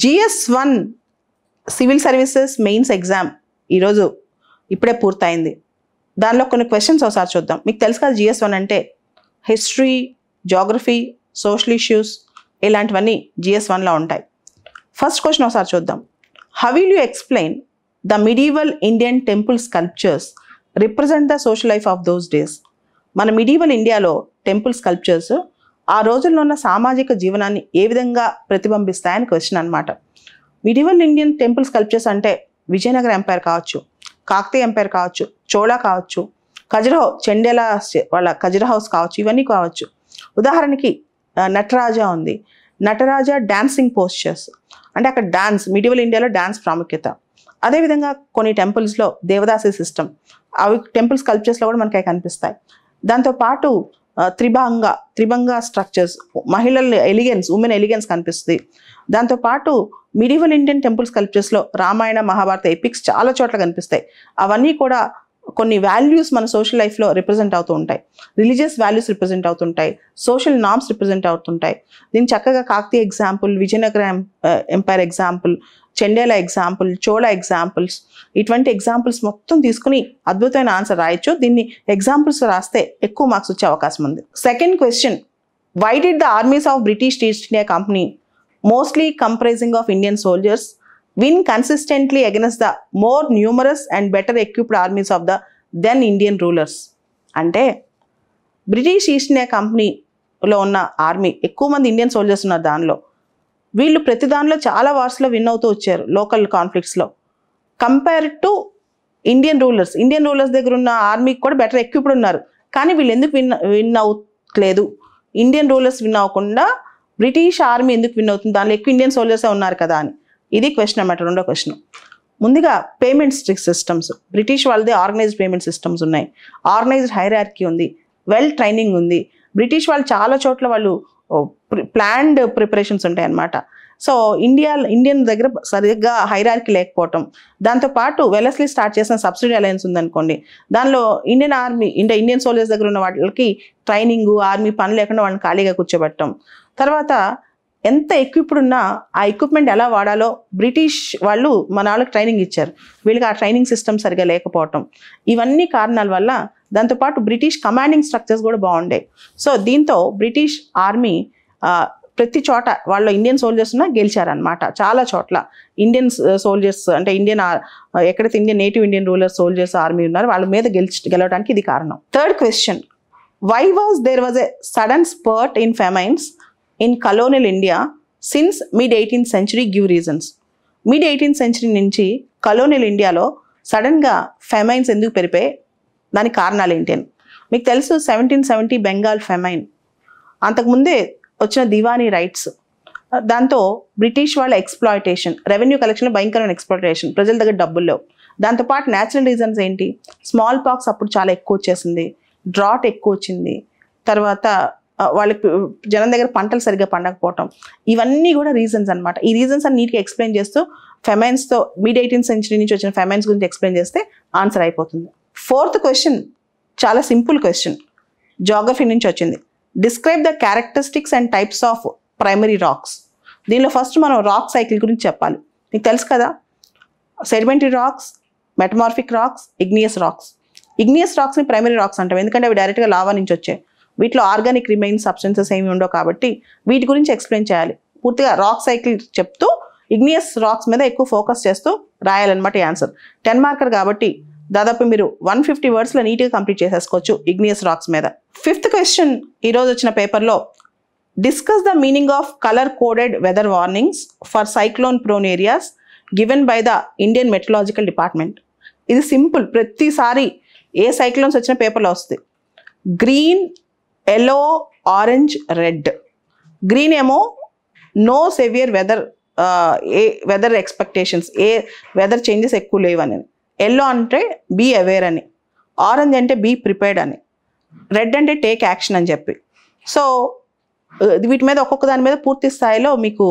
GS1 civil services mains exam ఈరోజు ఇప్పుడే పూర్తయింది. దానిలో కొన్ని క్వశ్చన్స్ ఒకసారి చూద్దాం. మీకు తెలుసు కదా GS1 అంటే హిస్టరీ, జాగ్రఫీ, సోషల్ ఇష్యూస్ ఇలాంటివన్నీ GS1లో ఉంటాయి. ఫస్ట్ క్వశ్చన్ ఒకసారి చూద్దాం. How will you explain the medieval Indian temple sculptures represent the social life of those days? మన మిడీవల్ ఇండియాలో టెంపుల్ స్కల్ప్చర్స్ ఆ రోజుల్లో ఉన్న సామాజిక జీవనాన్ని ఏ విధంగా ప్రతిబింబిస్తాయని క్వశ్చన్ అనమాట. మిడీవల్ ఇండియన్ టెంపుల్ స్కల్ప్చర్స్ అంటే విజయనగర ఎంపైర్ కావచ్చు, కాకతీయ ఎంపైర్ కావచ్చు, చోళా కావచ్చు, ఖజురహో చెండేల వాళ్ళ ఖజురహో హౌస్ కావచ్చు, ఇవన్నీ కావచ్చు. ఉదాహరణకి నటరాజా ఉంది. నటరాజా డాన్సింగ్ పోస్చర్స్ అంటే అక్కడ డాన్స్, మిడీవల్ ఇండియాలో డాన్స్ ప్రాముఖ్యత. అదేవిధంగా కొన్ని టెంపుల్స్లో దేవదాసి సిస్టమ్, అవి టెంపుల్ స్కల్ప్చర్స్లో కూడా మనకి కనిపిస్తాయి. దాంతోపాటు త్రిభంగ స్ట్రక్చర్స్, మహిళల ఎలిగెన్స్, ఉమెన్ ఎలిగెన్స్ కనిపిస్తుంది. దాంతోపాటు మిడీవల్ ఇండియన్ టెంపుల్ స్కల్ప్చర్స్లో రామాయణ, మహాభారత ఎపిక్స్ చాలా చోట్ల కనిపిస్తాయి. అవన్నీ కూడా కొన్ని వాల్యూస్ మన సోషల్ లైఫ్లో రిప్రజెంట్ అవుతూ ఉంటాయి. రిలీజియస్ వాల్యూస్ రిప్రజెంట్ అవుతుంటాయి, సోషల్ నార్మ్స్ రిప్రజెంట్ అవుతుంటాయి. దీన్ని చక్కగా Kakatiya example, Vijayanagara empire example, Chandela example, Chola examples, ఇటువంటి ఎగ్జాంపుల్స్ మొత్తం తీసుకుని అద్భుతమైన ఆన్సర్ రాయొచ్చు. దీన్ని ఎగ్జాంపుల్స్ రాస్తే ఎక్కువ మార్క్స్ వచ్చే అవకాశం ఉంది. Second question, why did the armies of British East India Company mostly comprising of Indian soldiers win consistently against the more numerous and better equipped armies of the then Indian rulers? అంటే British East India కంపెనీలో ఉన్న army, ఎక్కువ మంది Indian soldiers ఉన్నారు దానిలో. వీళ్ళు ప్రతి దానిలో చాలా వార్స్లో విన్ అవుతూ వచ్చారు లోకల్ కాన్ఫ్లిక్ట్స్లో. కంపేర్ టు ఇండియన్ రూలర్స్ దగ్గర ఉన్న ఆర్మీకి కూడా బెటర్ ఎక్విప్డ్ ఉన్నారు. కానీ వీళ్ళు ఎందుకు విన్ అవ్వట్లేదు? ఇండియన్ రూలర్స్ విన్ అవ్వకుండా బ్రిటిష్ ఆర్మీ ఎందుకు విన్ అవుతుంది? దానిలో ఎక్కువ ఇండియన్ సోల్జర్సే ఉన్నారు కదా అని. ఇది క్వశ్చన్ అన్నమాట. రెండో క్వశ్చన్, ముందుగా పేమెంట్ సిస్టమ్స్. బ్రిటిష్ వాళ్ళది ఆర్గనైజ్డ్ పేమెంట్ సిస్టమ్స్ ఉన్నాయి, ఆర్గనైజ్డ్ హైరార్కీ ఉంది, వెల్ ట్రైనింగ్ ఉంది. బ్రిటిష్ వాళ్ళు చాలా చోట్ల వాళ్ళు ప్లాన్డ్ ప్రిపరేషన్స్ ఉంటాయి అన్నమాట. సో ఇండియన్ దగ్గర సరిగ్గా హైరార్కీ లేకపోవటం, దాంతోపాటు వెలస్లీ స్టార్ట్ చేసిన సబ్సిడీ అలయన్స్ ఉందనుకోండి, దానిలో ఇండియన్ సోల్జర్స్ దగ్గర ఉన్న వాళ్ళకి ట్రైనింగ్, ఆర్మీ పని లేకుండా వాళ్ళని ఖాళీగా కూర్చోబెట్టడం. తర్వాత ఎంత ఎక్విప్డ్ ఉన్నా ఆ ఎక్విప్మెంట్ ఎలా వాడాలో బ్రిటిష్ వాళ్ళు మన వాళ్ళకి ట్రైనింగ్ ఇచ్చారు, వీళ్ళకి ఆ ట్రైనింగ్ సిస్టమ్ సరిగా లేకపోవటం, ఇవన్నీ కారణాల వల్ల. దాంతోపాటు బ్రిటిష్ కమాండింగ్ స్ట్రక్చర్స్ కూడా బాగుండే. సో దీంతో బ్రిటిష్ ఆర్మీ ప్రతి చోట వాళ్ళు ఇండియన్ సోల్జర్స్ ఉన్నా గెలిచారనమాట. చాలా చోట్ల ఇండియన్ సోల్జర్స్ అంటే ఎక్కడైతే native Indian ruler soldiers army ఉన్నారో వాళ్ళ మీద గెలవడానికి ఇది కారణం. Third question, why there was a sudden spurt in famines in colonial India since mid-18th century? give reasons. mid-18th century నుంచి colonial ఇండియాలో సడన్గా ఫెమైన్స్ ఎందుకు పెరిపాయి, దానికి కారణాలు ఏంటి అని మీకు తెలుసు. 1770 బెంగాల్ ఫెమైన్, అంతకుముందే వచ్చిన దివానీ రైట్స్, దాంతో బ్రిటిష్ వాళ్ళ ఎక్స్ప్లాయిటేషన్, రెవెన్యూ కలెక్షన్లో భయంకరమైన ఎక్స్ప్లాయిటేషన్, ప్రజల దగ్గర డబ్బులు లేవు. దాంతోపాటు న్యాచురల్ రీజన్స్ ఏంటి, స్మాల్ పాక్స్ అప్పుడు చాలా ఎక్కువ వచ్చేసింది, డ్రాట్ ఎక్కువ వచ్చింది, తర్వాత వాళ్ళకి జనం దగ్గర పంటలు సరిగ్గా పండకపోవటం, ఇవన్నీ కూడా రీజన్స్ అనమాట. ఈ రీజన్స్ అన్ని నీట్గా ఎక్స్ప్లెయిన్ చేస్తూ ఫెమైన్స్తో mid-18th century నుంచి వచ్చిన ఫెమైన్స్ గురించి ఎక్స్ప్లెయిన్ చేస్తే ఆన్సర్ అయిపోతుంది. ఫోర్త్ క్వశ్చన్ చాలా సింపుల్ క్వశ్చన్, జాగ్రఫీ నుంచి వచ్చింది. Describe the characteristics and types of primary rocks. దీనిలో ఫస్ట్ మనం రాక్ సైకిల్ గురించి చెప్పాలి. మీకు తెలుసు కదా, sedimentary rocks, metamorphic rocks, igneous rocks. Igneous రాక్స్ని ప్రైమరీ రాక్స్ అంటాం, ఎందుకంటే అవి డైరెక్ట్గా లావా నుంచి వచ్చాయి. వీటిలో ఆర్గానిక్ రిమైన్స్ సబ్స్టెన్సెస్ ఏమి ఉండవు కాబట్టి వీటి గురించి ఎక్స్ప్లెయిన్ చేయాలి. పూర్తిగా రాక్ సైకిల్ చెప్తూ ఇగ్నియస్ రాక్స్ మీద ఎక్కువ ఫోకస్ చేస్తూ రాయాలన్నమాట ఈ ఆన్సర్. 10 మార్కర్ కాబట్టి దాదాపు మీరు 150 వర్డ్స్లో నీట్గా కంప్లీట్ చేసేసుకోవచ్చు ఇగ్నియస్ రాక్స్ మీద. ఫిఫ్త్ క్వశ్చన్ ఈరోజు వచ్చిన పేపర్లో, discuss the meaning of colour coded weather warnings for cyclone prone areas given by the Indian meteorological department. ఇది సింపుల్, ప్రతిసారి ఏ సైక్లోన్స్ వచ్చిన పేపర్లో వస్తుంది. Green, yellow, orange, red. Green ఏమో నో సెవియర్ వెదర్ ఎక్స్పెక్టేషన్స్, ఏ వెదర్ చేంజెస్ ఎక్కువ లేవని. ఎల్లో అంటే బీ అవేర్ అని, ఆరెంజ్ అంటే బీ ప్రిపేర్డ్ అని, రెడ్ అంటే టేక్ యాక్షన్ అని చెప్పి. సో వీటి మీద ఒక్కొక్క దాని మీద పూర్తి స్థాయిలో మీకు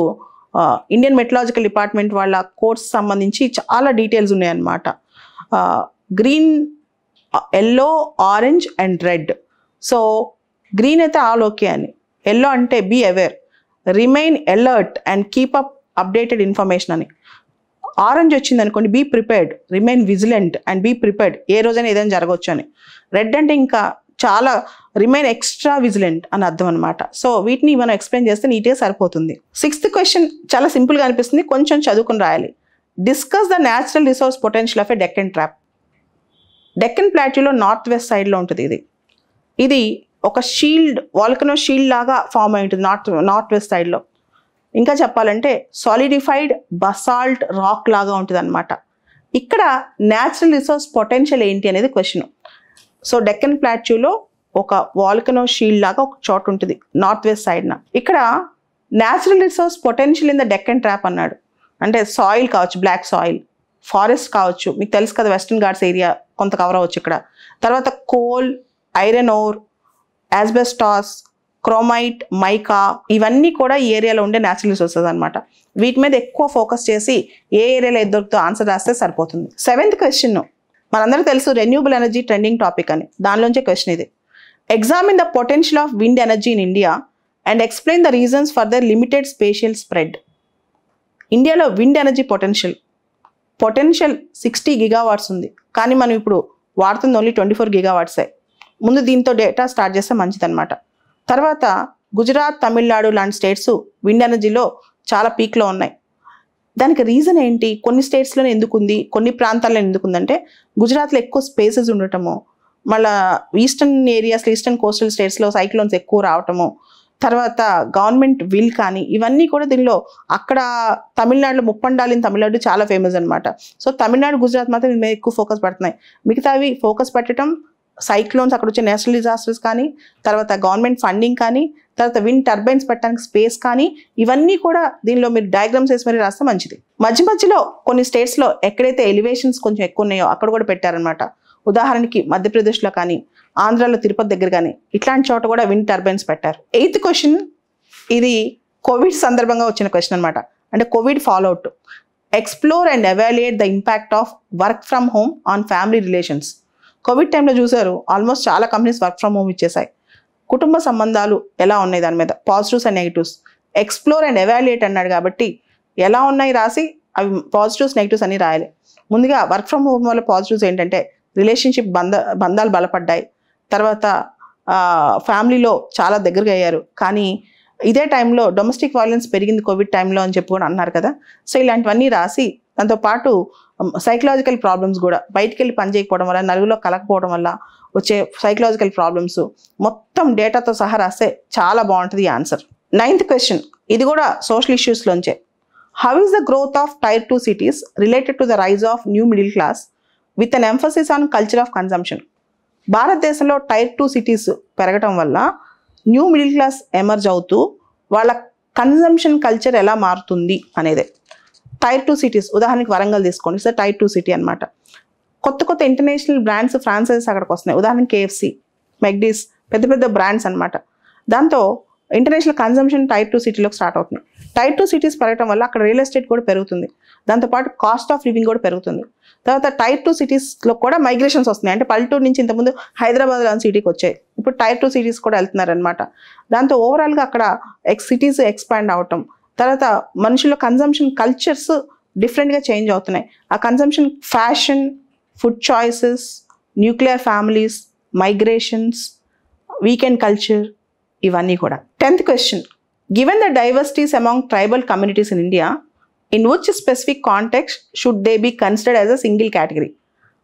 ఇండియన్ మెట్రలాజికల్ డిపార్ట్మెంట్ వాళ్ళ కోర్స్ సంబంధించి చాలా డీటెయిల్స్ ఉన్నాయన్నమాట. Green, yellow, orange and red. So green అయితే ఆల్ ఓకే అని, ఎల్లో అంటే be aware, remain alert and keep up updated information అని. ఆరెంజ్ వచ్చింది అనుకోండి, be prepared, remain vigilant and be prepared, ఏ రోజైనా ఏదైనా జరగవచ్చు అని. రెడ్ అంటే ఇంకా చాలా రిమైన్ ఎక్స్ట్రా విజిలెంట్ అని అర్థం అనమాట. సో వీటిని మనం ఎక్స్ప్లెయిన్ చేస్తే నీట్గా సరిపోతుంది. 6th క్వశ్చన్ చాలా సింపుల్గా అనిపిస్తుంది, కొంచెం చదువుకుని రాయాలి. Discuss the natural resource potential of a Deccan trap. Deccan ప్లాట్యూలో నార్త్ వెస్ట్ సైడ్లో ఉంటుంది. ఇది ఒక షీల్డ్, వాల్కనో షీల్డ్ లాగా ఫామ్ అయి ఉంటుంది నార్త్ వెస్ట్ సైడ్లో. ఇంకా చెప్పాలంటే సాలిడిఫైడ్ బసాల్ట్ రాక్ లాగా ఉంటుంది అనమాట. ఇక్కడ న్యాచురల్ రిసోర్స్ పొటెన్షియల్ ఏంటి అనేది క్వశ్చన్. సో డెక్కన్ ప్లాట్యూలో ఒక వాల్కనో షీల్డ్ లాగా ఒక చోట ఉంటుంది నార్త్ వెస్ట్ సైడ్న. ఇక్కడ natural resource potential in the Deccan trap అన్నాడు. అంటే సాయిల్ కావచ్చు, బ్లాక్ సాయిల్, ఫారెస్ట్ కావచ్చు, మీకు తెలుసు కదా వెస్టర్న్ ఘాట్స్ ఏరియా కొంత కవర్ అవ్వచ్చు ఇక్కడ. తర్వాత coal, iron ore, asbestos, chromite, mica, ఇవన్నీ కూడా ఈ ఏరియాలో ఉండే న్యాచురల్ రిసోర్సెస్ అనమాట. వీటి మీద ఎక్కువ ఫోకస్ చేసి ఏ ఏరియాలో ఏది దొరుకుతో ఆన్సర్ రాస్తే సరిపోతుంది. 7th క్వశ్చన్ మనందరికీ తెలుసు, రెన్యూబుల్ ఎనర్జీ ట్రెండింగ్ టాపిక్ అని. దానిలోంచే క్వశ్చన్ ఇది. Examine the potential of wind energy in India and explain the reasons for the limited spatial spread. ఇండియాలో విండ్ ఎనర్జీ పొటెన్షియల్ 60 గిగావాట్స్ ఉంది, కానీ మనం ఇప్పుడు వాడుతుంది ఓన్లీ 24 గిగావాట్సే. ముందు దీంతో డేటా స్టార్ట్ చేస్తే మంచిదన్నమాట. తర్వాత గుజరాత్, తమిళనాడు లాంటి స్టేట్స్ విండ్ ఎనర్జీలో చాలా పీక్లో ఉన్నాయి. దానికి రీజన్ ఏంటి? కొన్ని స్టేట్స్లోనే ఎందుకు ఉంది, కొన్ని ప్రాంతాల్లో ఎందుకు ఉందంటే గుజరాత్లో ఎక్కువ స్పేసెస్ ఉండటము, మళ్ళీ ఈస్టర్న్ కోస్టల్ స్టేట్స్లో సైక్లోన్స్ ఎక్కువ రావటము, తర్వాత గవర్నమెంట్ విల్ కానీ ఇవన్నీ కూడా దీనిలో. అక్కడ తమిళనాడులో ముప్పండాలిన్ తమిళనాడు చాలా ఫేమస్ అనమాట. సో తమిళనాడు, గుజరాత్ మాత్రం దీని మీద ఎక్కువ ఫోకస్ పెడుతున్నాయి. మిగతావి ఫోకస్ పెట్టడం సైక్లోన్స్, అక్కడ వచ్చే నేచురల్ డిజాస్టర్స్ కానీ, తర్వాత గవర్నమెంట్ ఫండింగ్ కానీ, తర్వాత విండ్ టర్బైన్స్ పెట్టడానికి స్పేస్ కానీ, ఇవన్నీ కూడా దీనిలో మీరు డయాగ్రామ్స్ వేసి మరి రాస్తే మంచిది. మధ్యలో కొన్ని స్టేట్స్లో ఎక్కడైతే ఎలివేషన్స్ కొంచెం ఎక్కువ ఉన్నాయో అక్కడ కూడా పెట్టారనమాట. ఉదాహరణకి మధ్యప్రదేశ్లో కానీ, ఆంధ్రాలో తిరుపతి దగ్గర కానీ ఇట్లాంటి చోట కూడా విండ్ టర్బైన్స్ పెట్టారు. 8th క్వశ్చన్ ఇది కోవిడ్ సందర్భంగా వచ్చిన క్వశ్చన్ అనమాట. అంటే Covid fallout. Explore and evaluate the impact of work from home on family relations. Covid టైంలో చూసారు, ఆల్మోస్ట్ చాలా కంపెనీస్ వర్క్ ఫ్రమ్ హోమ్ ఇచ్చేసాయి. కుటుంబ సంబంధాలు ఎలా ఉన్నాయి, దాని మీద positives and negatives. Explore and evaluate అన్నాడు కాబట్టి ఎలా ఉన్నాయి రాసి అవి పాజిటివ్స్ నెగిటివ్స్ అని రాయాలి. ముందుగా వర్క్ ఫ్రమ్ హోమ్ వల్ల పాజిటివ్స్ ఏంటంటే రిలేషన్షిప్ బంధాలు బలపడ్డాయి, తర్వాత ఫ్యామిలీలో చాలా దగ్గరగా అయ్యారు. కానీ ఇదే టైంలో డొమెస్టిక్ వైలెన్స్ పెరిగింది కోవిడ్ టైంలో అని చెప్పి కూడా అన్నారు కదా. సో ఇలాంటివన్నీ రాసి దాంతోపాటు సైకలాజికల్ ప్రాబ్లమ్స్ కూడా, బయటికి వెళ్ళి పని చేయకపోవడం వల్ల, నలుగులో కలకపోవడం వల్ల వచ్చే సైకలాజికల్ ప్రాబ్లమ్స్ మొత్తం డేటాతో సహా రాస్తే చాలా బాగుంటుంది ఆన్సర్. 9th క్వశ్చన్ ఇది కూడా సోషల్ ఇష్యూస్లోంచే. How is the growth of Tier 2 cities related to the rise of new middle class with an emphasis on culture of consumption. భారతదేశంలో Tier 2 cities పెరగటం వల్ల న్యూ మిడిల్ క్లాస్ ఎమర్జ్ అవుతూ వాళ్ళ consumption culture ఎలా మారుతుంది అనేదే. Tier 2 cities ఉదాహరణకి వరంగల్ తీసుకోండి, సార్ Tier 2 city అనమాట. కొత్త ఇంటర్నేషనల్ బ్రాండ్స్, ఫ్రాంచైజెస్ అక్కడికి వస్తున్నాయి. ఉదాహరణకి KFC, మెక్డీస్, పెద్ద బ్రాండ్స్ అనమాట. దాంతో ఇంటర్నేషనల్ కన్సంప్షన్ Tier 2 సిటీలోకి స్టార్ట్ అవుతుంది. Tier 2 cities పెరగడం వల్ల అక్కడ రియల్ ఎస్టేట్ కూడా పెరుగుతుంది, దాంతోపాటు కాస్ట్ ఆఫ్ లివింగ్ కూడా పెరుగుతుంది. తర్వాత Tier 2 citiesలో కూడా మైగ్రేషన్స్ వస్తున్నాయి. అంటే పల్లెటూరు నుంచి ఇంతకుముందు హైదరాబాద్ లాంటి సిటీకి వచ్చాయి, ఇప్పుడు Tier 2 cities కూడా వెళ్తున్నారనమాట. దాంతో ఓవరాల్గా అక్కడ సిటీస్ ఎక్స్పాండ్ అవటం, తర్వాత మనుషుల కన్సంప్షన్ కల్చర్స్ డిఫరెంట్గా చేంజ్ అవుతున్నాయి. ఆ consumption fashion, food choices, nuclear families, migrations, weekend culture, ఇవన్నీ కూడా. 10th question given the diversities among tribal communities in India in which specific context should they be considered as a single category.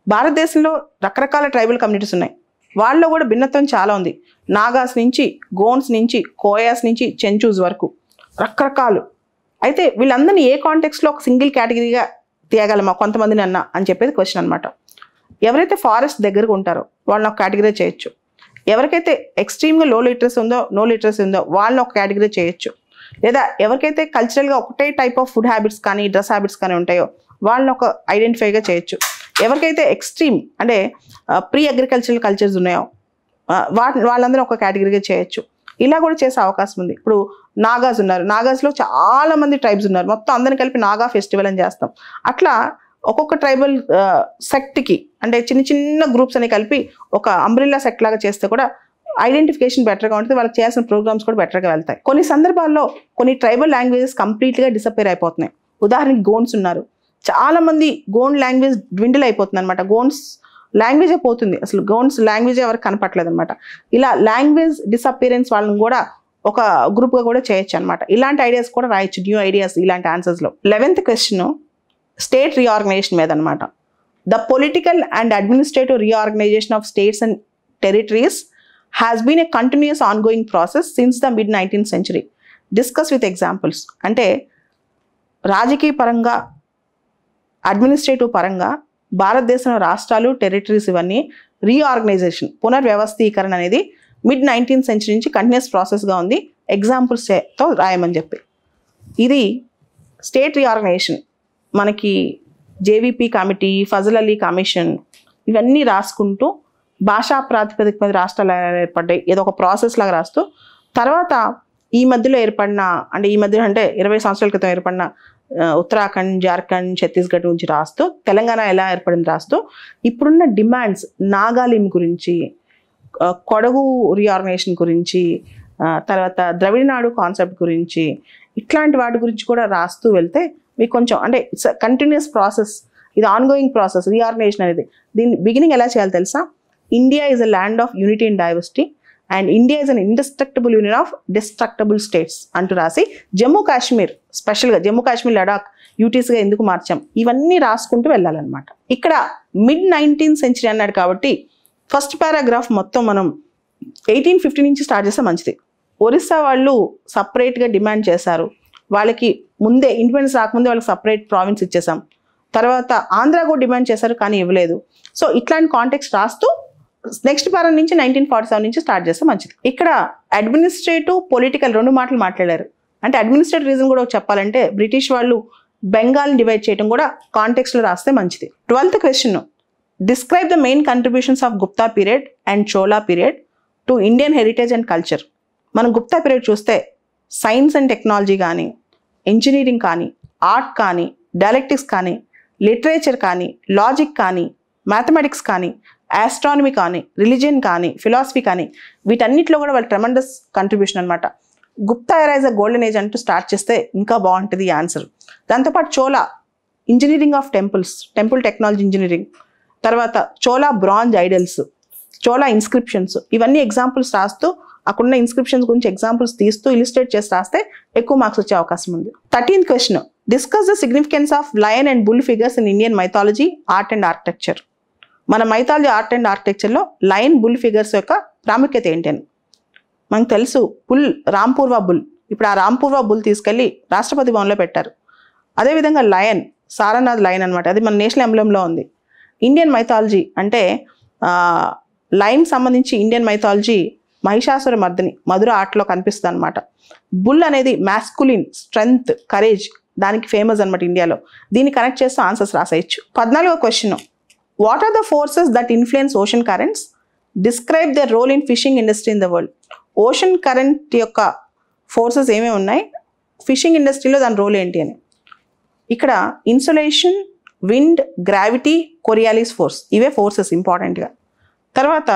భారతదేశంలో రకరకాల tribal communities ఉన్నాయి, వాళ్ళలో కూడా భిన్నత్వం చాలా ఉంది. నాగాస్ నుంచి, గోన్స్ నుంచి, కోయాస్ నుంచి, చెంచూస్ వరకు రకరకాలు. అయితే వీళ్ళందరినీ ఏ కాంటెక్స్లో ఒక సింగిల్ కేటగిరీగా తీయగలమా కొంతమందిని అని చెప్పేది క్వశ్చన్ అనమాట. ఎవరైతే ఫారెస్ట్ దగ్గరగా ఉంటారో వాళ్ళని ఒక కేటగిరీ చేయొచ్చు, ఎవరికైతే ఎక్స్ట్రీమ్గా నో లిటరసీ ఉందో వాళ్ళని ఒక కేటగిరీ చేయొచ్చు, లేదా ఎవరికైతే కల్చరల్గా ఒకటే టైప్ ఆఫ్ ఫుడ్ హ్యాబిట్స్ కానీ డ్రెస్ హ్యాబిట్స్ కానీ ఉంటాయో వాళ్ళని ఒక ఐడెంటిఫైగా చేయొచ్చు. ఎవరికైతే ఎక్స్ట్రీమ్ అంటే ప్రీ అగ్రికల్చరల్ కల్చర్స్ ఉన్నాయో వాళ్ళందరూ ఒక కేటగిరీగా చేయొచ్చు. ఇలా కూడా చేసే అవకాశం ఉంది. ఇప్పుడు నాగాస్ ఉన్నారు, నాగాస్లో చాలా మంది ట్రైబ్స్ ఉన్నారు, మొత్తం అందరిని కలిపి నాగా ఫెస్టివల్ అని చేస్తాం. అట్లా ఒక్కొక్క ట్రైబల్ సెక్ట్కి అంటే చిన్న గ్రూప్స్ అని కలిపి ఒక అంబ్రిల్లా సెక్ట్ లాగా చేస్తే కూడా ఐడెంటిఫికేషన్ బెటర్గా ఉంటుంది, వాళ్ళకి చేయాల్సిన ప్రోగ్రామ్స్ కూడా బెటర్గా వెళ్తాయి. కొన్ని సందర్భాల్లో కొన్ని ట్రైబల్ లాంగ్వేజెస్ కంప్లీట్గా డిసప్పేర్ అయిపోతున్నాయి. ఉదాహరణకి గోండ్స్ ఉన్నారు, చాలా మంది గోండ్ లాంగ్వేజ్ dwindle అయిపోతుంది అనమాట. గోండ్స్ లాంగ్వేజే పోతుంది, అసలు గోండ్స్ లాంగ్వేజే ఎవరికి కనపట్లేదు అనమాట. ఇలా లాంగ్వేజ్ డిసప్పేరెన్స్ వాళ్ళని కూడా ఒక గ్రూప్గా కూడా చేయొచ్చు అనమాట. ఇలాంటి ఐడియాస్ కూడా రాయొచ్చు, న్యూ ఐడియాస్ ఇలాంటి ఆన్సర్స్లో. 11th క్వశ్చన్ స్టేట్ రీఆర్గనైజేషన్ మీద అనమాట. The political and administrative reorganisation of states and territories has been a continuous ongoing process since the mid-19th century. Discuss with examples. అంటే రాజకీయ పరంగా, అడ్మినిస్ట్రేటివ్ పరంగా భారతదేశంలో రాష్ట్రాలు, టెరిటరీస్ ఇవన్నీ రీఆర్గనైజేషన్, పునర్వ్యవస్థీకరణ అనేది mid-19th century నుంచి కంటిన్యూస్ ప్రాసెస్గా ఉంది. ఎగ్జాంపుల్స్తో రాయమని చెప్పి. ఇది స్టేట్ రీఆర్గనైజేషన్ మనకి JVP committee, Fazal Ali commission ఇవన్నీ రాసుకుంటూ భాషా ప్రాతిపదిక మీద రాష్ట్రాలు ఏర్పడ్డాయి ఏదో ఒక ప్రాసెస్ లాగా రాస్తూ, తర్వాత ఈ మధ్యలో ఏర్పడిన అంటే 20 సంవత్సరాల క్రితం ఏర్పడిన ఉత్తరాఖండ్, జార్ఖండ్, ఛత్తీస్గఢ్ గురించి రాస్తూ, తెలంగాణ ఎలా ఏర్పడింది రాస్తూ, ఇప్పుడున్న డిమాండ్స్ నాగాలిం గురించి, కొడగు రీఆర్గనైజేషన్ గురించి, తర్వాత ద్రవిడనాడు కాన్సెప్ట్ గురించి, ఇట్లాంటి వాటి గురించి కూడా రాస్తూ వెళ్తే మీకు కొంచెం అంటే ఇట్స్ కంటిన్యూస్ ప్రాసెస్, ఇది ఆన్గోయింగ్ ప్రాసెస్ రీఆర్గనైజేషన్ అనేది. దీని బిగినింగ్ ఎలా చేయాలో తెలుసా? India is a land of unity and diversity and India is an indestructible union of destructible states అంటూ రాసి, జమ్మూ కాశ్మీర్ స్పెషల్గా జమ్మూ కాశ్మీర్, లడాక్ యూటీస్గా ఎందుకు మార్చాం, ఇవన్నీ రాసుకుంటూ వెళ్ళాలన్నమాట. ఇక్కడ mid-19th century అన్నాడు కాబట్టి ఫస్ట్ పారాగ్రాఫ్ మొత్తం మనం 1850 నుంచి స్టార్ట్ చేస్తే మంచిది. ఒరిస్సా వాళ్ళు సపరేట్గా డిమాండ్ చేశారు, వాళ్ళకి ముందే ఇండిపెండెన్స్ రాకముందే వాళ్ళకి సపరేట్ ప్రావిన్స్ ఇచ్చేసాం. తర్వాత ఆంధ్ర కూడా డిమాండ్ చేశారు కానీ ఇవ్వలేదు. సో ఇట్లాంటి కాంటెక్స్ట్ రాస్తూ నెక్స్ట్ పారా నుంచి 1947 నుంచి స్టార్ట్ చేస్తే మంచిది. ఇక్కడ అడ్మినిస్ట్రేటివ్, పొలిటికల్ రెండు మాటలు మాట్లాడారు. అంటే అడ్మినిస్ట్రేటివ్ రీజన్ కూడా చెప్పాలంటే బ్రిటిష్ వాళ్ళు బెంగాల్ని డివైడ్ చేయడం కూడా కాంటెక్స్ట్లో రాస్తే మంచిది. 12th question describe the main contributions of Gupta period and Chola period to Indian heritage and culture. మనం గుప్తా పీరియడ్ చూస్తే సైన్స్ అండ్ టెక్నాలజీ కానీ, ఇంజనీరింగ్ కానీ, ఆర్ట్ కానీ, డైలెక్టిక్స్ కానీ, లిటరేచర్ కానీ, లాజిక్ కానీ, మ్యాథమెటిక్స్ కానీ, ఆస్ట్రానమీ కానీ, రిలీజియన్ కానీ, ఫిలాసఫీ కానీ, వీటన్నిటిలో కూడా వాళ్ళ ట్రెమండస్ కంట్రిబ్యూషన్ అనమాట. Gupta era is a golden age అంటూ స్టార్ట్ చేస్తే ఇంకా బాగుంటుంది ఈ ఆన్సర్. దాంతోపాటు Chola engineering of temples, temple technology engineering, తర్వాత Chola bronze idols, Chola inscriptions, ఇవన్నీ ఎగ్జాంపుల్స్ రాస్తూ అక్కడున్న ఇన్స్క్రిప్షన్స్ గురించి ఎగ్జాంపుల్స్ తీస్తూ ఇలిస్ట్రేట్ చేసి రాస్తే ఎక్కువ మార్క్స్ వచ్చే అవకాశం ఉంది. 13th question discuss the significance of lion and bull figures in Indian mythology, art and architecture. మన మైథాలజీ, ఆర్ట్ అండ్ ఆర్కిటెక్చర్లో లయన్, బుల్ ఫిగర్స్ యొక్క ప్రాముఖ్యత ఏంటి అని మనకు తెలుసు. బుల్, రాంపూర్వ బుల్, ఇప్పుడు ఆ రాంపూర్వ బుల్ తీసుకెళ్ళి రాష్ట్రపతి భవన్లో పెట్టారు. అదేవిధంగా లయన్, సారనాథ్ లయన్ అనమాట, అది మన నేషనల్ ఎంబ్లెంలో ఉంది. ఇండియన్ మైథాలజీ అంటే లయన్ సంబంధించి ఇండియన్ మైథాలజీ మహిషాసుర మర్దిని, మధుర ఆర్ట్లో కనిపిస్తుంది అనమాట. బుల్ అనేది మ్యాస్కులిన్, స్ట్రెంగ్త్, కరేజ్, దానికి ఫేమస్ అనమాట ఇండియాలో. దీన్ని కనెక్ట్ చేస్తూ ఆన్సర్స్ రాసేయచ్చు. 14వ question what are the forces that influence ocean currents, describe the role in fishing industry in the world. Ocean current యొక్క ఫోర్సెస్ ఏమేమి ఉన్నాయి, ఫిషింగ్ ఇండస్ట్రీలో దాని రోల్ ఏంటి అని. ఇక్కడ insolation, wind, gravity, Coriolis force, ఇవే ఫోర్సెస్ ఇంపార్టెంట్గా. తర్వాత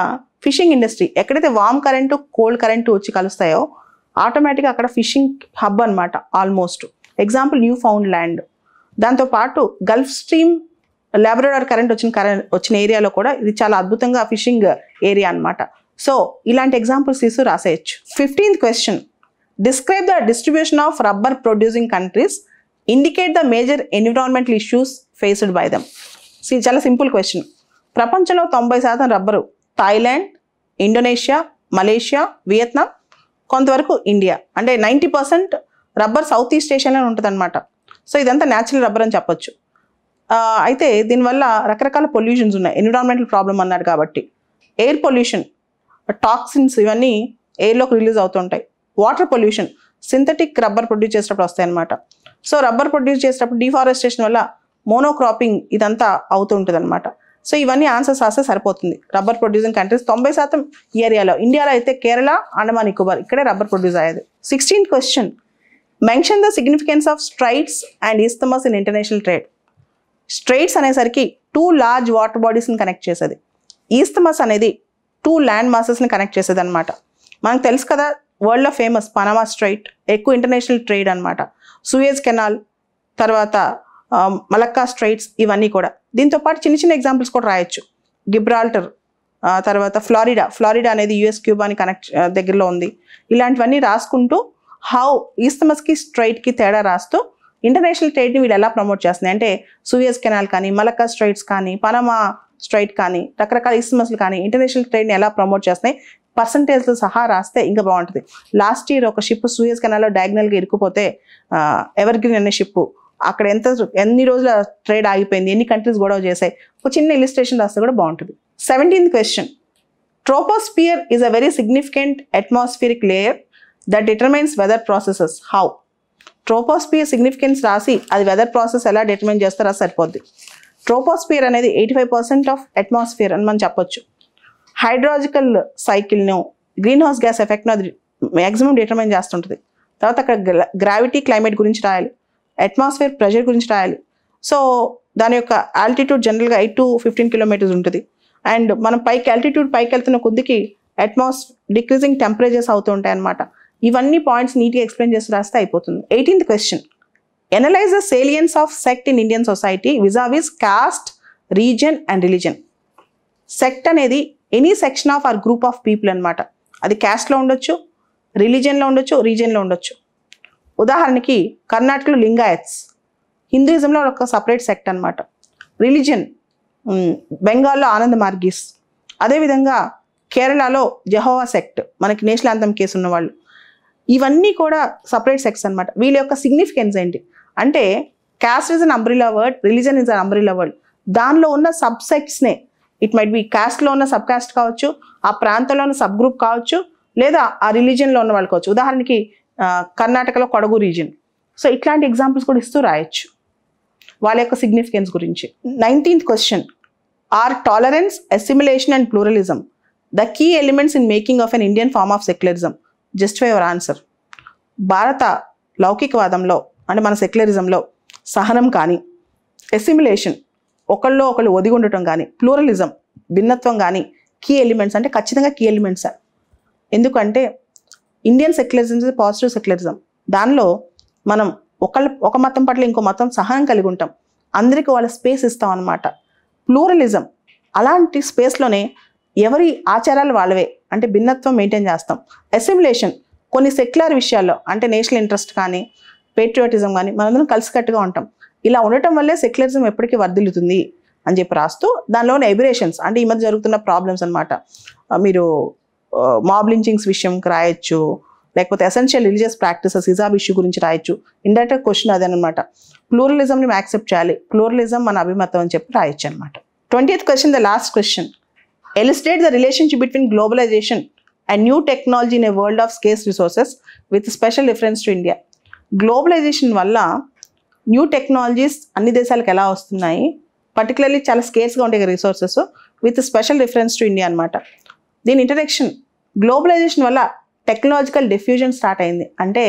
ఫిషింగ్ ఇండస్ట్రీ, ఎక్కడైతే వామ్ కరెంటు, కోల్డ్ కరెంటు వచ్చి కలుస్తాయో ఆటోమేటిక్గా అక్కడ ఫిషింగ్ హబ్ అనమాట almost. Example new found land. దాంతోపాటు గల్ఫ్ స్ట్రీమ్, లాబ్రడార్ కరెంట్ వచ్చిన ఏరియాలో కూడా ఇది చాలా అద్భుతంగా ఫిషింగ్ ఏరియా అనమాట. సో ఇలాంటి ఎగ్జాంపుల్స్ తీసు రాసేయచ్చు. 15th question describe the distribution of rubber producing countries, indicate the major environmental issues faced by them. చాలా సింపుల్ క్వశ్చన్. ప్రపంచంలో 90% rubber Thailand, Indonesia, Malaysia, Vietnam, కొంతవరకు ఇండియా. అంటే 90% రబ్బర్ సౌత్ ఈస్ట్ ఏషియాలోనే ఉంటుంది అనమాట. So ఇదంతా natural rubber అని చెప్పొచ్చు. అయితే దీనివల్ల రకరకాల పొల్యూషన్స్ ఉన్నాయి, ఎన్విరాన్మెంటల్ ప్రాబ్లమ్ అన్నారు కాబట్టి. ఎయిర్ పొల్యూషన్, టాక్సిన్స్ ఇవన్నీ ఎయిర్లోకి రిలీజ్ అవుతుంటాయి. Water pollution, synthetic rubber produce చేసేటప్పుడు వస్తాయి అనమాట. సో రబ్బర్ ప్రొడ్యూస్ చేసేటప్పుడు డిఫారెస్టేషన్ వల్ల మోనోక్రాపింగ్ ఇదంతా అవుతుంటుంది అనమాట. సో ఇవన్నీ ఆన్సర్స్ రాస్తే సరిపోతుంది. రబ్బర్ ప్రొడ్యూసింగ్ కంట్రీస్ 90% ఈ ఏరియాలో. ఇండియాలో అయితే కేరళ, అండమాన్ నికోబార్, ఇక్కడే రబ్బర్ ప్రొడ్యూస్ అయ్యేది. 16th question mention the significance of straits and isthmus in international trade. Straits అనేసరికి 2 లార్జ్ వాటర్ బాడీస్ని కనెక్ట్ చేసేది. ఈస్థమస్ అనేది 2 ల్యాండ్ మాసెస్ని కనెక్ట్ చేసేది అనమాట. మనకు తెలుసు కదా, వరల్డ్లో ఫేమస్ పనామా స్ట్రైట్, ఎక్కువ ఇంటర్నేషనల్ ట్రేడ్ అనమాట. సూయజ్ కెనాల్, తర్వాత మలక్కా స్ట్రైట్స్, ఇవన్నీ కూడా. దీంతో పాటు చిన్న చిన్న ఎగ్జాంపుల్స్ కూడా రాయొచ్చు. గిబ్రాల్టర్, తర్వాత ఫ్లారిడా అనేది యుఎస్ క్యూబాని కనెక్ట్ దగ్గరలో ఉంది. ఇలాంటివన్నీ రాసుకుంటూ హౌ ఈస్తమస్కి స్ట్రైట్కి తేడా రాస్తూ ఇంటర్నేషనల్ ట్రేడ్ని వీళ్ళు ఎలా ప్రమోట్ చేస్తున్నాయి అంటే సూయజ్ కెనాల్ కానీ, మలక్కా స్ట్రైట్స్ కానీ, పనామా స్ట్రైట్ కానీ, రకరకాల ఈస్తమస్లు కానీ ఇంటర్నేషనల్ ట్రేడ్ని ఎలా ప్రమోట్ చేస్తున్నాయి పర్సంటేజ్తో సహా రాస్తే ఇంకా బాగుంటుంది. లాస్ట్ ఇయర్ ఒక షిప్ సూయజ్ కెనాల్లో డయాగ్నల్గా ఇరుక్కుపోతే ఎవర్గ్రీన్ అనే షిప్ అక్కడ ఎన్ని రోజుల ట్రేడ్ ఆగిపోయింది, ఎన్ని కంట్రీస్ గొడవ చేశాయి, ఒక చిన్న ఇలిస్ట్రేషన్ రాస్తే కూడా బాగుంటుంది. 17th question, troposphere is a very significant atmospheric layer that determines weather processes. How? Troposphere significance రాసి అది వెదర్ ప్రాసెస్ ఎలా డిటర్మైన్ చేస్తారో సరిపోద్ది. ట్రోపోస్పియర్ అనేది 85% ఆఫ్ అట్మాస్ఫియర్ అని మనం చెప్పొచ్చు. హైడ్రాలజికల్ సైకిల్ను, గ్రీన్ హౌస్ గ్యాస్ ఎఫెక్ట్ను అది మ్యాక్సిమం డిటర్మైన్ చేస్తుంటుంది. తర్వాత అక్కడ గ్రావిటీ, క్లైమేట్ గురించి రాయాలి, అట్మాస్ఫియర్ ప్రెషర్ గురించి రాయాలి. సో దాని యొక్క ఆల్టిట్యూడ్ జనరల్గా 8 to 15 కిలోమీటర్స్ ఉంటుంది. అండ్ మనం ఆల్టిట్యూడ్ పైకి వెళ్తున్న కొద్దికి డిక్రీజింగ్ టెంపరేచర్స్ అవుతూ ఉంటాయి అనమాట. ఇవన్నీ పాయింట్స్ నీట్గా ఎక్స్ప్లెయిన్ చేసి రాస్తే అయిపోతుంది. 18th question, analyse the salience of sect in Indian society vis a vis caste, region and religion. Sect అనేది any section of or group of people అనమాట. అది క్యాస్ట్లో ఉండొచ్చు, రిలీజన్లో ఉండొచ్చు, రీజన్లో ఉండొచ్చు. ఉదాహరణకి కర్ణాటకలో లింగాయత్స్, హిందూయిజంలో ఒక సపరేట్ సెక్ట్ అనమాట. రిలీజన్ బెంగాల్లో ఆనంద మార్గీస్, అదేవిధంగా కేరళలో జెహోవా సెక్ట్, మనకి నేషనల్ యాంథమ్ కేసు ఉన్నవాళ్ళు. ఇవన్నీ కూడా సపరేట్ సెక్ట్స్ అనమాట. వీళ్ళ యొక్క సిగ్నిఫికెన్స్ ఏంటి అంటే caste is an umbrella word, religion is an umbrella word. దానిలో ఉన్న సబ్ సెక్ట్స్నే, ఇట్ మైట్ బి క్యాస్ట్లో ఉన్న సబ్ కాస్ట్ కావచ్చు, ఆ ప్రాంతంలో ఉన్న సబ్ గ్రూప్ కావచ్చు, లేదా ఆ రిలీజన్లో ఉన్న వాళ్ళు కావచ్చు. ఉదాహరణకి కర్ణాటకలో కొడగు రీజన్. సో ఇట్లాంటి ఎగ్జాంపుల్స్ కూడా ఇస్తూ రాయొచ్చు వాళ్ళ యొక్క సిగ్నిఫికెన్స్ గురించి. 19th question, are tolerance, assimilation and pluralism the key elements in making of an Indian form of secularism? Justify your answer. భారత లౌకికవాదంలో అంటే మన సెక్యులరిజంలో సహనం కానీ, అసిమిలేషన్ ఒకళ్ళు ఒదిగి ఉండటం కానీ, ప్లూరలిజం భిన్నత్వం కానీ కీ ఎలిమెంట్స్ అంటే ఖచ్చితంగా కీ ఎలిమెంట్స్. ఎందుకంటే Indian secularism is positive secularism. దానిలో మనం ఒక మతం పట్ల ఇంకో మతం సహనం కలిగి ఉంటాం, అందరికీ వాళ్ళ స్పేస్ ఇస్తాం అన్నమాట. ప్లూరలిజం అలాంటి స్పేస్లోనే ఎవరి ఆచారాలు వాళ్ళవే అంటే భిన్నత్వం మెయింటైన్ చేస్తాం. అసిమిలేషన్ కొన్ని సెక్యులర్ విషయాల్లో అంటే నేషనల్ ఇంట్రెస్ట్ కానీ, పేట్రియాటిజం కానీ మనందరం కలిసికట్టుగా ఉంటాం. ఇలా ఉండటం వల్లే సెక్యులరిజం ఎప్పటికీ వర్ధిల్లుతుంది అని చెప్పి రాస్తూ దానిలోని ఎబిరేషన్స్ అంటే ఈ మధ్య జరుగుతున్న ప్రాబ్లమ్స్ అనమాట. మీరు మాబ్ లించింగ్స్ విషయంకి రాయొచ్చు, లేకపోతే essential religious practices hijab issue గురించి రాయొచ్చు. ఇండైరెక్ట్ క్వశ్చన్ అదేనమాట. ప్లూరలిజంని యాక్సెప్ట్ చేయాలి, ప్లూరలిజం మన అభిమతం అని చెప్పి రాయొచ్చు అనమాట. 20th question, the last question, illustrate the relationship between globalisation and new technology in a world of scarce resources with special reference to India. Globalisation వల్ల న్యూ టెక్నాలజీస్ అన్ని దేశాలకు ఎలా వస్తున్నాయి, పర్టికులర్లీ చాలా స్కేర్స్గా ఉండే resources with special reference to India అనమాట. దీని ఇంటరాక్షన్ గ్లోబలైజేషన్ వల్ల టెక్నాలజికల్ డిఫ్యూజన్ స్టార్ట్ అయింది. అంటే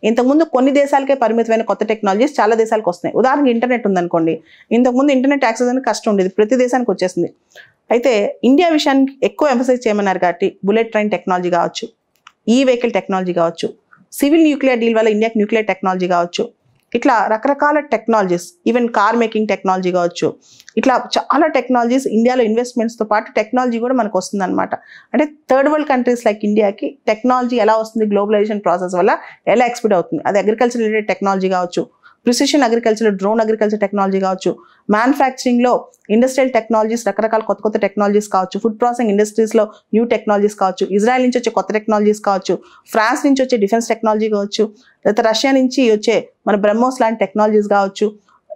ఇంతకుముందు కొన్ని దేశాలకే పరిమితమైన కొత్త టెక్నాలజీస్ చాలా దేశాలకు వస్తున్నాయి. ఉదాహరణకి ఇంటర్నెట్ ఉందనుకోండి, ఇంతకుముందు ఇంటర్నెట్ యాక్సెస్ అనేది కష్టం ఉండేది, ప్రతి దేశానికి వచ్చేసింది. అయితే ఇండియా విషయానికి ఎక్కువ ఎంఫసైజ్ చేయమన్నారు కాబట్టి బుల్లెట్ ట్రైన్ టెక్నాలజీ కావచ్చు, ఈ వెహికల్ టెక్నాలజీ కావచ్చు, సివిల్ న్యూక్లియర్ డీల్ వల్ల ఇండియాకి న్యూక్లియర్ టెక్నాలజీ కావచ్చు, ఇట్లా రకరకాల technologies, even car making technology కావచ్చు, ఇట్లా చాలా టెక్నాలజీస్ ఇండియాలో ఇన్వెస్ట్మెంట్స్తో పాటు టెక్నాలజీ కూడా మనకు వస్తుంది అనమాట. అంటే థర్డ్ వరల్డ్ కంట్రీస్ లైక్ ఇండియాకి టెక్నాలజీ ఎలా వస్తుంది, గ్లోబలైజేషన్ ప్రాసెస్ వల్ల ఎలా ఎక్స్పెక్ట్ అవుతుంది. అది అగ్రికల్చర్ రిలేటెడ్ టెక్నాలజీ కావచ్చు, precision agriculture, drone agriculture technology కావచ్చు, మ్యానుఫ్యాక్చరింగ్లో ఇండస్ట్రియల్ టెక్నాలజీస్, రకరకాల కొత్త టెక్నాలజీస్ కావచ్చు, ఫుడ్ ప్రాసెసింగ్ ఇండస్ట్రీస్లో న్యూ టెక్నాలజీస్ కావచ్చు, ఇజ్రాయెల్ నుంచి వచ్చే కొత్త టెక్నాలజీస్ కావచ్చు, ఫ్రాన్స్ నుంచి వచ్చే డిఫెన్స్ టెక్నాలజీ కావచ్చు, లేదా రష్యా నుంచి వచ్చే మన బ్రహ్మోస్ లాంటి టెక్నాలజీస్ కావచ్చు.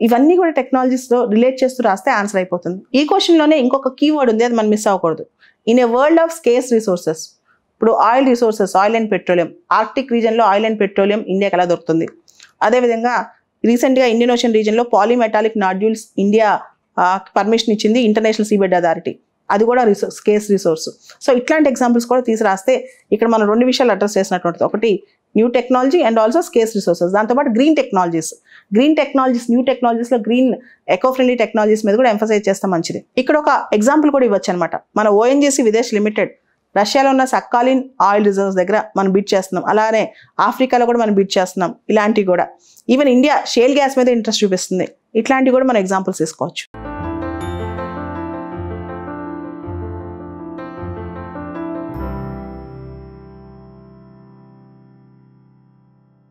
ఇవన్నీ కూడా టెక్నాలజీస్తో రిలేట్ చేస్తూ రాస్తే ఆన్సర్ అయిపోతుంది. ఈ క్వశ్చన్లోనే ఇంకొక కీవర్డ్ ఉంది, అది మనం మిస్ అవ్వకూడదు. In a world of scarce resources, ఇప్పుడు oil resources, oil and petroleum, Arctic రీజన్లో ఆయిల్ అండ్ పెట్రోలియం ఇండియాకి ఎలా దొరుకుతుంది. అదేవిధంగా రీసెంట్గా ఇండియన్ ఓషన్ రీజన్లో పాలిమెటాలిక్ నాడ్యూల్స్ ఇండియా పర్మిషన్ ఇచ్చింది ఇంటర్నేషనల్ సీబెడ్ అథారిటీ, అది కూడా స్కేర్స్ రిసోర్స్. సో ఇట్లాంటి ఎగ్జాంపుల్స్ కూడా తీసి రాస్తే ఇక్కడ మనం రెండు విషయాలు అడ్రస్ చేసినటువంటిది, ఒకటి new technology and also scarce resources, దాంతోపాటు గ్రీన్ టెక్నాలజీస్, న్యూ టెక్నాలజీస్లో గ్రీన్ ఎకో ఫ్రెండ్లీ టెక్నాలజీస్ మీద కూడా ఎంఫసైజ్ చేస్తే మంచిది. ఇక్కడ ఒక ఎగ్జాంపుల్ కూడా ఇవ్వచ్చు అనమాట. మన ఓఎన్జీసీ విదేశ్ లిమిటెడ్ రష్యాలో ఉన్న సక్కాలిన్ ఆయిల్ రిజర్వ్స్ దగ్గర మనం బిడ్ చేస్తున్నాం. అలానే ఆఫ్రికాలో కూడా మనం బిడ్ చేస్తున్నాం. ఇలాంటివి కూడా ఈవెన్ ఇండియా షేల్ గ్యాస్ మీద ఇంట్రెస్ట్ చూపిస్తుంది. ఇట్లాంటివి కూడా మనం ఎగ్జాంపుల్స్ తీసుకోవచ్చు.